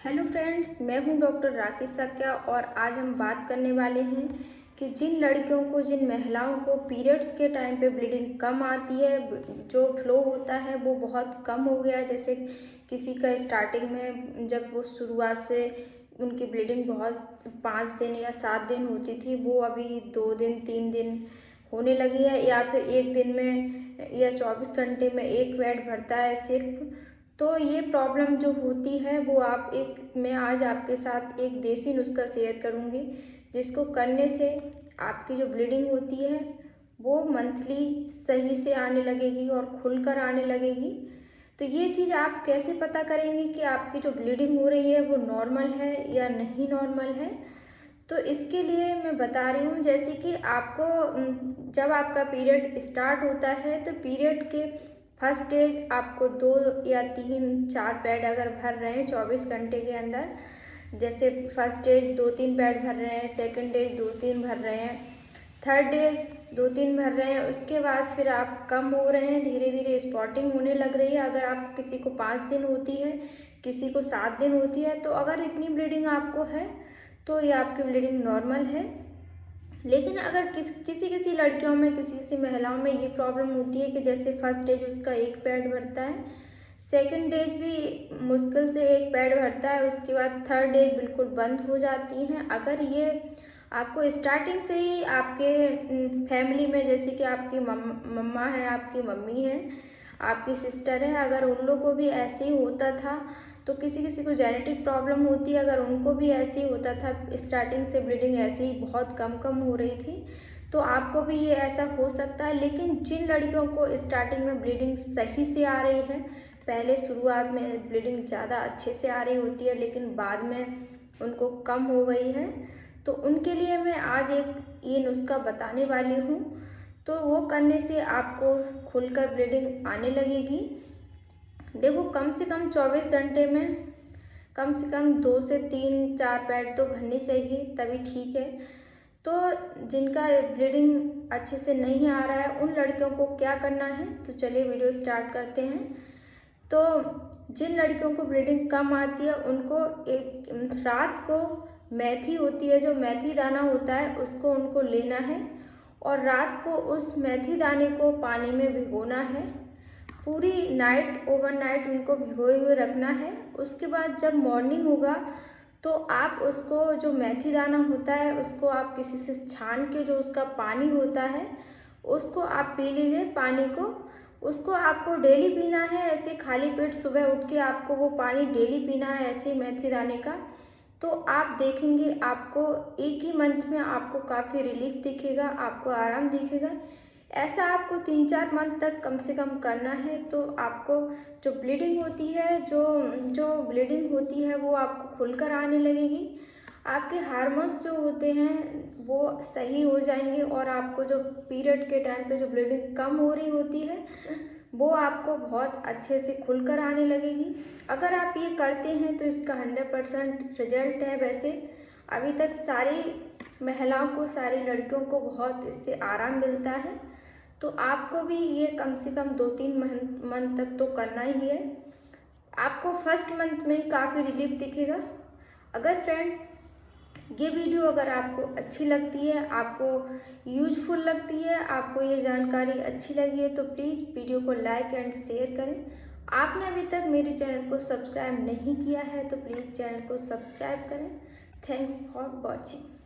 Hello friends, मैं हूं doctor Rakesh सक्या और आज हम बात करने वाले हैं कि जिन लड़कियों को, जिन महिलाओं को पीरियड्स के टाइम पे ब्लीडिंग कम आती है, जो फ्लो होता है वो बहुत कम हो गया है। जैसे किसी का स्टार्टिंग में जब वो शुरुआत से उनकी ब्लीडिंग बहुत 5 दिन या 7 दिन होती थी, वो अभी 2 दिन 3 दिन होने लगी है, या फिर एक दिन में या 24 घंटे में एक पैड भरता है सिर्फ। तो ये प्रॉब्लम जो होती है वो मैं आज आपके साथ एक देसी नुस्खा शेयर करूँगी, जिसको करने से आपकी जो ब्लीडिंग होती है वो मंथली सही से आने लगेगी और खुलकर आने लगेगी। तो ये चीज़ आप कैसे पता करेंगे कि आपकी जो ब्लीडिंग हो रही है वो नॉर्मल है या नहीं नॉर्मल है? तो इसके लिए मैं बता रही हूँ, जैसे कि आपको जब आपका पीरियड स्टार्ट होता है तो पीरियड के फर्स्ट डेज आपको 2 या 3 4 पैड अगर भर रहे हैं 24 घंटे के अंदर, जैसे फर्स्ट डेज 2-3 पैड भर रहे हैं, सेकंड डेज 2-3 भर रहे हैं, थर्ड डेज 2-3 भर रहे हैं, उसके बाद फिर आप कम हो रहे हैं, धीरे धीरे स्पॉटिंग होने लग रही है। अगर आप किसी को 5 दिन होती है, किसी को 7 दिन होती है, तो अगर इतनी ब्लीडिंग आपको है तो ये आपकी ब्लीडिंग नॉर्मल है। लेकिन अगर किसी किसी लड़कियों में, किसी किसी महिलाओं में ये प्रॉब्लम होती है कि जैसे फर्स्ट डेज उसका एक पैड भरता है, सेकंड डेज भी मुश्किल से एक पैड भरता है, उसके बाद थर्ड डेज बिल्कुल बंद हो जाती हैं। अगर ये आपको स्टार्टिंग से ही आपके फैमिली में, जैसे कि आपकी मम्मा है, आपकी मम्मी है, आपकी सिस्टर है, अगर उन लोगों को भी ऐसे ही होता था, तो किसी किसी को जेनेटिक प्रॉब्लम होती है, अगर उनको भी ऐसे ही होता था, स्टार्टिंग से ब्लीडिंग ऐसे ही बहुत कम कम हो रही थी, तो आपको भी ये ऐसा हो सकता है। लेकिन जिन लड़कियों को स्टार्टिंग में ब्लीडिंग सही से आ रही है, पहले शुरुआत में ब्लीडिंग ज़्यादा अच्छे से आ रही होती है लेकिन बाद में उनको कम हो गई है, तो उनके लिए मैं आज एक ये नुस्खा बताने वाली हूँ। तो वो करने से आपको खुलकर ब्लीडिंग आने लगेगी। देखो, कम से कम 24 घंटे में कम से कम 2 से 3-4 पैड तो भरने चाहिए, तभी ठीक है। तो जिनका ब्लीडिंग अच्छे से नहीं आ रहा है, उन लड़कियों को क्या करना है, तो चलिए वीडियो स्टार्ट करते हैं। तो जिन लड़कियों को ब्लीडिंग कम आती है, उनको एक रात को मेथी होती है, जो मेथी दाना होता है, उसको उनको लेना है और रात को उस मेथी दाने को पानी में भिगोना है। पूरी नाइट, ओवरनाइट उनको भिगोए हुए रखना है। उसके बाद जब मॉर्निंग होगा तो आप उसको, जो मेथी दाना होता है, उसको आप किसी से छान के, जो उसका पानी होता है उसको आप पी लीजिए। पानी को, उसको आपको डेली पीना है, ऐसे खाली पेट सुबह उठ के आपको वो पानी डेली पीना है, ऐसे मेथी दाने का। तो आप देखेंगे आपको एक ही मंथ में आपको काफ़ी रिलीफ दिखेगा, आपको आराम दिखेगा। ऐसा आपको 3-4 मंथ तक कम से कम करना है, तो आपको जो ब्लीडिंग होती है, जो जो ब्लीडिंग होती है वो आपको खुलकर आने लगेगी। आपके हार्मोन्स जो होते हैं वो सही हो जाएंगे और आपको जो पीरियड के टाइम पे जो ब्लीडिंग कम हो रही होती है वो आपको बहुत अच्छे से खुलकर आने लगेगी। अगर आप ये करते हैं तो इसका 100% रिजल्ट है। वैसे अभी तक सारी महिलाओं को, सारी लड़कियों को बहुत इससे आराम मिलता है। तो आपको भी ये कम से कम 2-3 मंथ तक तो करना ही है। आपको फर्स्ट मंथ में काफ़ी रिलीफ दिखेगा। अगर फ्रेंड ये वीडियो अगर आपको अच्छी लगती है, आपको यूजफुल लगती है, आपको ये जानकारी अच्छी लगी है, तो प्लीज़ वीडियो को लाइक एंड शेयर करें। आपने अभी तक मेरे चैनल को सब्सक्राइब नहीं किया है तो प्लीज़ चैनल को सब्सक्राइब करें। Thanks for watching.